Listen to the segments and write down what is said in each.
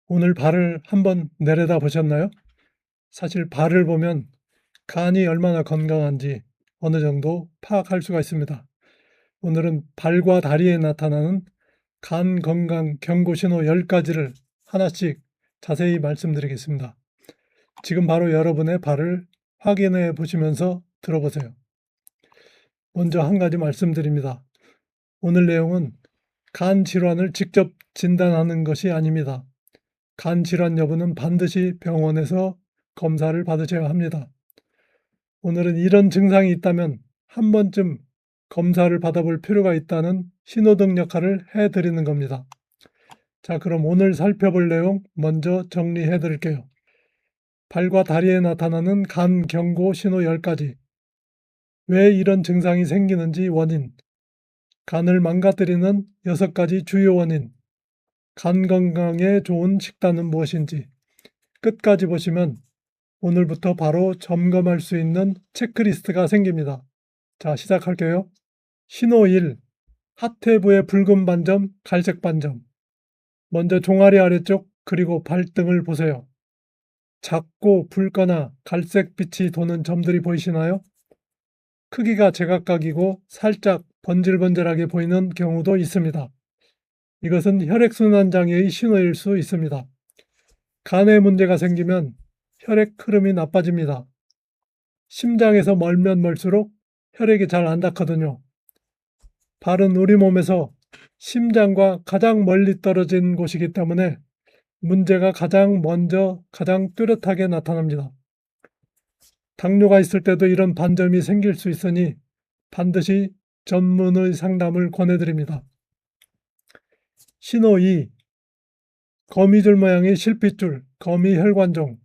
오늘 발을 한번 내려다 보셨나요? 사실 발을 보면 간이 얼마나 건강한지 어느 정도 파악할 수가 있습니다. 오늘은 발과 다리에 나타나는 간 건강 경고 신호 10가지를 하나씩 자세히 말씀드리겠습니다. 지금 바로 여러분의 발을 확인해 보시면서 들어보세요. 먼저 한 가지 말씀드립니다. 오늘 내용은 간 질환을 직접 진단하는 것이 아닙니다. 간 질환 여부는 반드시 병원에서 검사를 받으셔야 합니다. 오늘은 이런 증상이 있다면 한 번쯤 검사를 받아볼 필요가 있다는 신호등 역할을 해드리는 겁니다. 자, 그럼 오늘 살펴볼 내용 먼저 정리해 드릴게요. 발과 다리에 나타나는 간 경고 신호 10가지. 왜 이런 증상이 생기는지 원인. 간을 망가뜨리는 6가지 주요 원인. 간 건강에 좋은 식단은 무엇인지. 끝까지 보시면 오늘부터 바로 점검할 수 있는 체크리스트가 생깁니다. 자, 시작할게요. 신호 1. 하태부의 붉은 반점, 갈색 반점. 먼저 종아리 아래쪽 그리고 발등을 보세요. 작고 붉거나 갈색 빛이 도는 점들이 보이시나요? 크기가 제각각이고 살짝 번질번질하게 보이는 경우도 있습니다. 이것은 혈액순환 장애의 신호일 수 있습니다. 간에 문제가 생기면 혈액 흐름이 나빠집니다. 심장에서 멀면 멀수록 혈액이 잘 안 닿거든요. 발은 우리 몸에서 심장과 가장 멀리 떨어진 곳이기 때문에 문제가 가장 먼저 가장 뚜렷하게 나타납니다. 당뇨가 있을 때도 이런 반점이 생길 수 있으니 반드시 전문의 상담을 권해드립니다. 신호 2. 거미줄 모양의 실핏줄, 거미혈관종.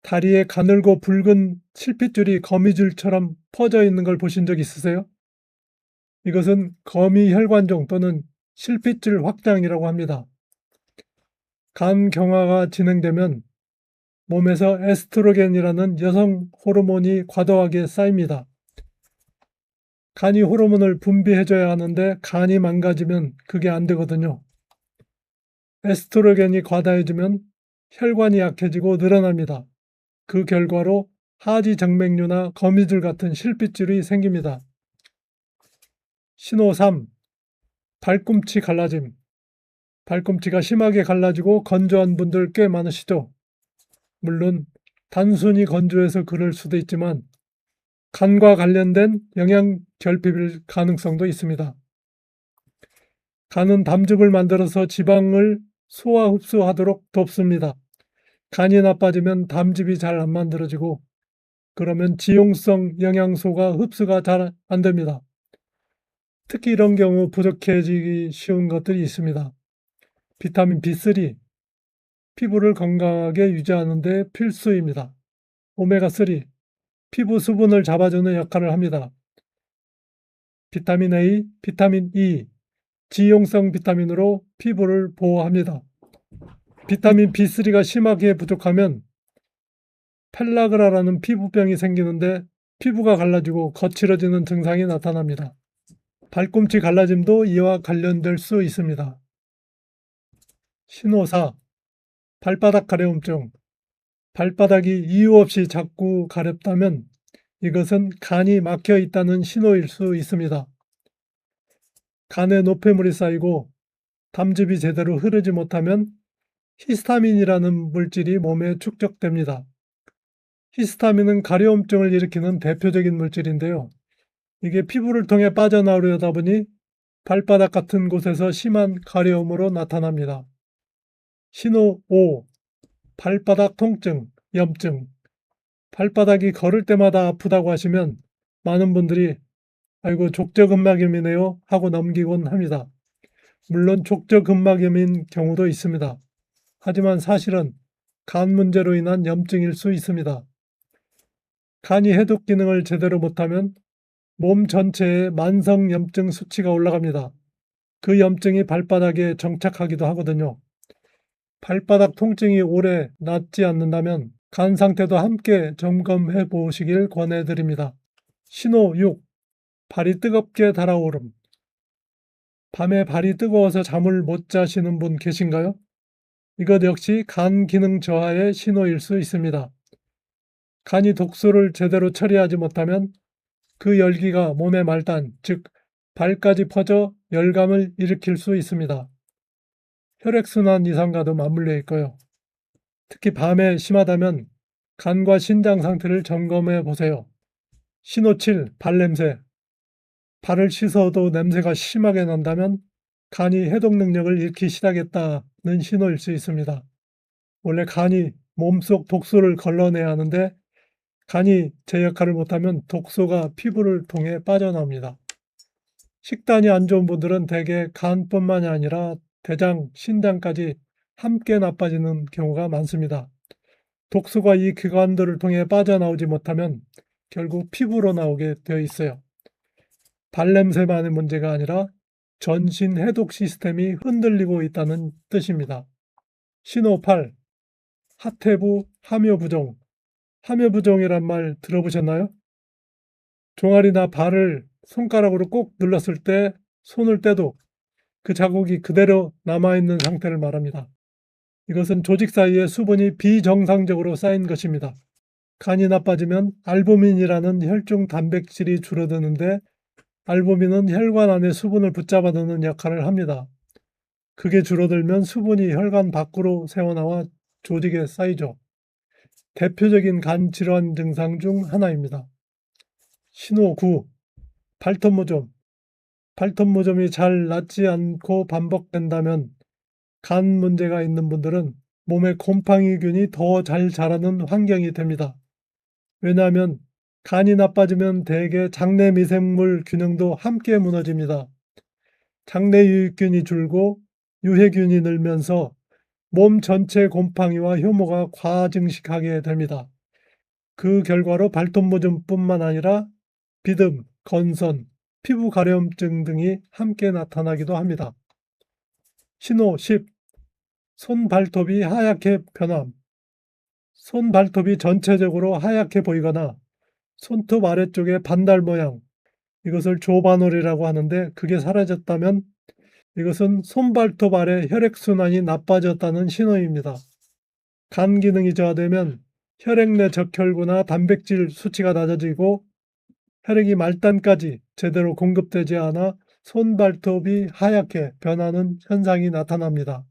다리에 가늘고 붉은 실핏줄이 거미줄처럼 퍼져 있는 걸 보신 적 있으세요? 이것은 거미혈관종 또는 실핏줄 확장이라고 합니다. 간 경화가 진행되면 몸에서 에스트로겐이라는 여성 호르몬이 과도하게 쌓입니다. 간이 호르몬을 분비해줘야 하는데 간이 망가지면 그게 안 되거든요. 에스트로겐이 과다해지면 혈관이 약해지고 늘어납니다. 그 결과로 하지정맥류나 거미줄 같은 실핏줄이 생깁니다. 신호 3. 발꿈치 갈라짐. 발꿈치가 심하게 갈라지고 건조한 분들 꽤 많으시죠? 물론 단순히 건조해서 그럴 수도 있지만 간과 관련된 영양 결핍일 가능성도 있습니다. 간은 담즙을 만들어서 지방을 소화 흡수하도록 돕습니다. 간이 나빠지면 담즙이 잘 안 만들어지고 그러면 지용성 영양소가 흡수가 잘 안 됩니다. 특히 이런 경우 부족해지기 쉬운 것들이 있습니다. 비타민 B3, 피부를 건강하게 유지하는 데 필수입니다. 오메가3, 피부 수분을 잡아주는 역할을 합니다. 비타민 A, 비타민 E, 지용성 비타민으로 피부를 보호합니다. 비타민 B3가 심하게 부족하면 펠라그라라는 피부병이 생기는데 피부가 갈라지고 거칠어지는 증상이 나타납니다. 발꿈치 갈라짐도 이와 관련될 수 있습니다. 신호 4. 발바닥 가려움증. 발바닥이 이유 없이 자꾸 가렵다면 이것은 간이 막혀 있다는 신호일 수 있습니다. 간에 노폐물이 쌓이고 담즙이 제대로 흐르지 못하면 히스타민이라는 물질이 몸에 축적됩니다. 히스타민은 가려움증을 일으키는 대표적인 물질인데요. 이게 피부를 통해 빠져나오려다 보니 발바닥 같은 곳에서 심한 가려움으로 나타납니다. 신호 5. 발바닥 통증, 염증. 발바닥이 걸을 때마다 아프다고 하시면 많은 분들이 아이고 족저근막염이네요 하고 넘기곤 합니다. 물론 족저근막염인 경우도 있습니다. 하지만 사실은 간 문제로 인한 염증일 수 있습니다. 간이 해독 기능을 제대로 못하면 몸 전체에 만성 염증 수치가 올라갑니다. 그 염증이 발바닥에 정착하기도 하거든요. 발바닥 통증이 오래 낫지 않는다면 간 상태도 함께 점검해 보시길 권해드립니다. 신호 6. 발이 뜨겁게 달아오름. 밤에 발이 뜨거워서 잠을 못 자시는 분 계신가요? 이것 역시 간 기능 저하의 신호일 수 있습니다. 간이 독소를 제대로 처리하지 못하면 그 열기가 몸의 말단, 즉 발까지 퍼져 열감을 일으킬 수 있습니다. 혈액순환 이상과도 맞물려 있고요. 특히 밤에 심하다면 간과 신장 상태를 점검해 보세요. 신호 7. 발냄새. 발을 씻어도 냄새가 심하게 난다면 간이 해독 능력을 잃기 시작했다는 신호일 수 있습니다. 원래 간이 몸속 독소를 걸러내야 하는데 간이 제 역할을 못하면 독소가 피부를 통해 빠져나옵니다. 식단이 안 좋은 분들은 대개 간뿐만이 아니라 대장, 신장까지 함께 나빠지는 경우가 많습니다. 독소가 이 기관들을 통해 빠져나오지 못하면 결국 피부로 나오게 되어 있어요. 발냄새만의 문제가 아니라 전신 해독 시스템이 흔들리고 있다는 뜻입니다. 신호 8. 하태부 함유부종. 함유부종이란 말 들어보셨나요? 종아리나 발을 손가락으로 꼭 눌렀을 때 손을 떼도 그 자국이 그대로 남아있는 상태를 말합니다. 이것은 조직 사이에 수분이 비정상적으로 쌓인 것입니다. 간이 나빠지면 알부민이라는 혈중 단백질이 줄어드는데 알부민은 혈관 안에 수분을 붙잡아두는 역할을 합니다. 그게 줄어들면 수분이 혈관 밖으로 새어나와 조직에 쌓이죠. 대표적인 간 질환 증상 중 하나입니다. 신호 9. 발톱무좀. 발톱무좀이 잘 낫지 않고 반복된다면 간 문제가 있는 분들은 몸에 곰팡이균이 더 잘 자라는 환경이 됩니다. 왜냐하면 간이 나빠지면 대개 장내 미생물 균형도 함께 무너집니다. 장내 유익균이 줄고 유해균이 늘면서 몸 전체 곰팡이와 효모가 과증식하게 됩니다. 그 결과로 발톱무좀뿐만 아니라 비듬, 건선, 피부 가려움증 등이 함께 나타나기도 합니다. 신호 10. 손 발톱이 하얗게 변함. 손 발톱이 전체적으로 하얗게 보이거나 손톱 아래쪽에 반달 모양, 이것을 조바놀이라고 하는데 그게 사라졌다면 이것은 손발톱 아래 혈액순환이 나빠졌다는 신호입니다. 간 기능이 저하되면 혈액 내 적혈구나 단백질 수치가 낮아지고 혈액이 말단까지 제대로 공급되지 않아 손발톱이 하얗게 변하는 현상이 나타납니다.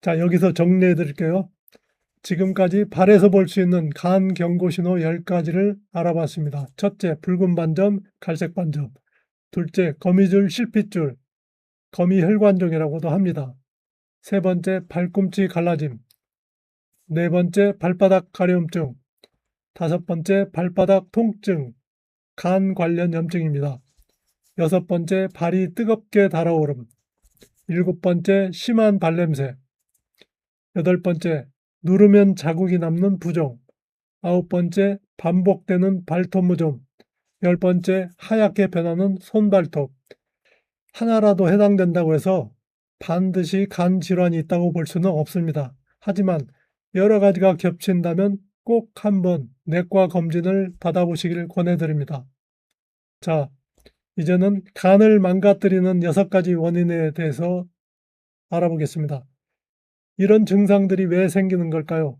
자, 여기서 정리해 드릴게요. 지금까지 발에서 볼 수 있는 간 경고 신호 10가지를 알아봤습니다. 첫째, 붉은 반점, 갈색 반점. 둘째, 거미줄, 실핏줄, 거미혈관종이라고도 합니다. 세 번째, 발꿈치 갈라짐. 네 번째, 발바닥 가려움증. 다섯 번째, 발바닥 통증, 간 관련 염증입니다. 여섯 번째, 발이 뜨겁게 달아오름. 일곱 번째, 심한 발냄새. 여덟 번째, 누르면 자국이 남는 부종. 아홉 번째, 반복되는 발톱무좀. 열 번째, 하얗게 변하는 손발톱. 하나라도 해당된다고 해서 반드시 간 질환이 있다고 볼 수는 없습니다. 하지만 여러 가지가 겹친다면 꼭 한번 내과 검진을 받아보시길 권해드립니다. 자, 이제는 간을 망가뜨리는 6가지 원인에 대해서 알아보겠습니다. 이런 증상들이 왜 생기는 걸까요?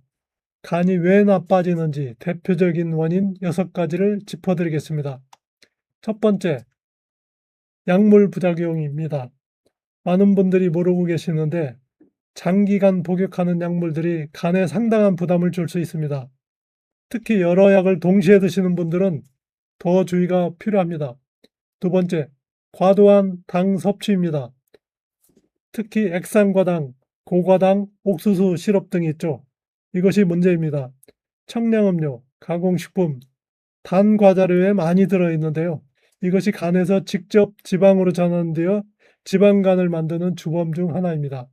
간이 왜 나빠지는지 대표적인 원인 6가지를 짚어드리겠습니다. 첫 번째, 약물 부작용입니다. 많은 분들이 모르고 계시는데 장기간 복용하는 약물들이 간에 상당한 부담을 줄 수 있습니다. 특히 여러 약을 동시에 드시는 분들은 더 주의가 필요합니다. 두 번째, 과도한 당 섭취입니다. 특히 액상과당, 고과당, 옥수수 시럽 등이 있죠. 이것이 문제입니다. 청량음료, 가공식품, 단 과자류에 많이 들어있는데요. 이것이 간에서 직접 지방으로 전환되어 지방간을 만드는 주범 중 하나입니다.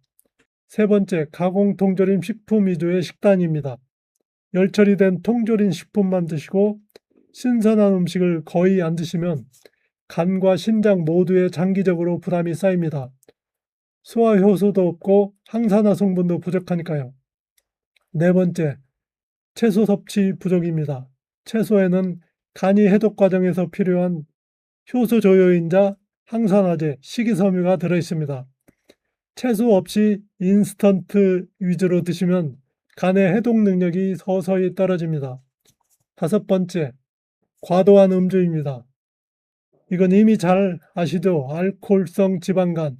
세 번째, 가공 통조림 식품 위주의 식단입니다. 열 처리된 통조림 식품만 드시고 신선한 음식을 거의 안 드시면 간과 신장 모두에 장기적으로 부담이 쌓입니다. 소화 효소도 없고 항산화 성분도 부족하니까요. 네 번째, 채소 섭취 부족입니다. 채소에는 간이 해독 과정에서 필요한 효소 조효인자, 항산화제, 식이섬유가 들어있습니다. 채소 없이 인스턴트 위주로 드시면 간의 해독 능력이 서서히 떨어집니다. 5번째, 과도한 음주입니다. 이건 이미 잘 아시죠? 알코올성 지방간.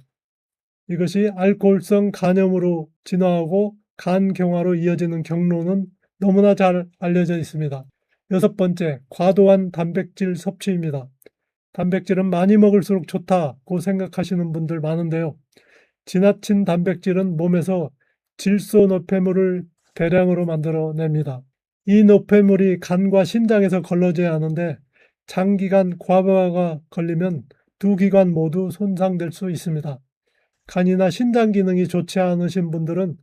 이것이 알코올성 간염으로 진화하고 간경화로 이어지는 경로는 너무나 잘 알려져 있습니다. 6번째, 과도한 단백질 섭취입니다. 단백질은 많이 먹을수록 좋다고 생각하시는 분들 많은데요. 지나친 단백질은 몸에서 질소 노폐물을 대량으로 만들어냅니다. 이 노폐물이 간과 심장에서 걸러져야 하는데 장기간 과부하가 걸리면 두 기관 모두 손상될 수 있습니다. 간이나 신장 기능이 좋지 않으신 분들은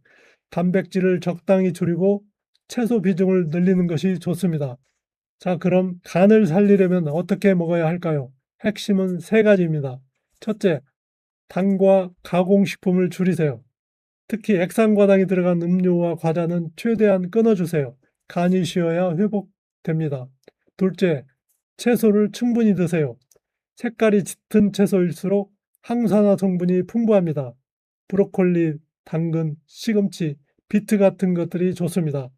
단백질을 적당히 줄이고 채소 비중을 늘리는 것이 좋습니다. 자, 그럼 간을 살리려면 어떻게 먹어야 할까요? 핵심은 3가지입니다. 첫째, 당과 가공식품을 줄이세요. 특히 액상과당이 들어간 음료와 과자는 최대한 끊어주세요. 간이 쉬어야 회복됩니다. 둘째, 채소를 충분히 드세요. 색깔이 짙은 채소일수록 항산화 성분이 풍부합니다. 브로콜리, 당근, 시금치, 비트 같은 것들이 좋습니다.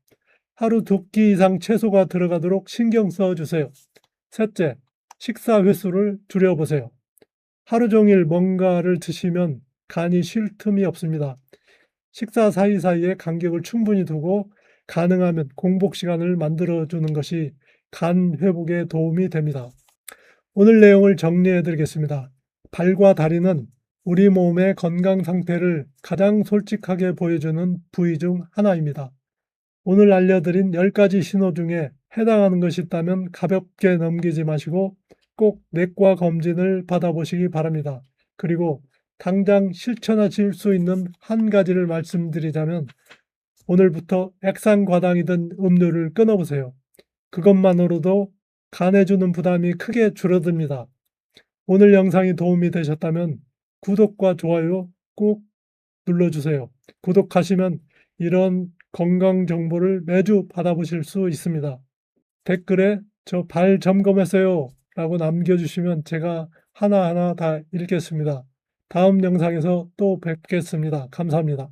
하루 2끼 이상 채소가 들어가도록 신경 써주세요. 셋째, 식사 횟수를 줄여보세요. 하루 종일 뭔가를 드시면 간이 쉴 틈이 없습니다. 식사 사이사이에 간격을 충분히 두고 가능하면 공복 시간을 만들어주는 것이 간 회복에 도움이 됩니다. 오늘 내용을 정리해 드리겠습니다. 발과 다리는 우리 몸의 건강 상태를 가장 솔직하게 보여주는 부위 중 하나입니다. 오늘 알려드린 10가지 신호 중에 해당하는 것이 있다면 가볍게 넘기지 마시고 꼭 내과 검진을 받아보시기 바랍니다. 그리고 당장 실천하실 수 있는 한 가지를 말씀드리자면 오늘부터 액상과당이든 음료를 끊어보세요. 그것만으로도 간에 주는 부담이 크게 줄어듭니다. 오늘 영상이 도움이 되셨다면 구독과 좋아요 꼭 눌러주세요. 구독하시면 이런 건강 정보를 매주 받아보실 수 있습니다. 댓글에 저 발 점검했어요 라고 남겨주시면 제가 하나하나 다 읽겠습니다. 다음 영상에서 또 뵙겠습니다. 감사합니다.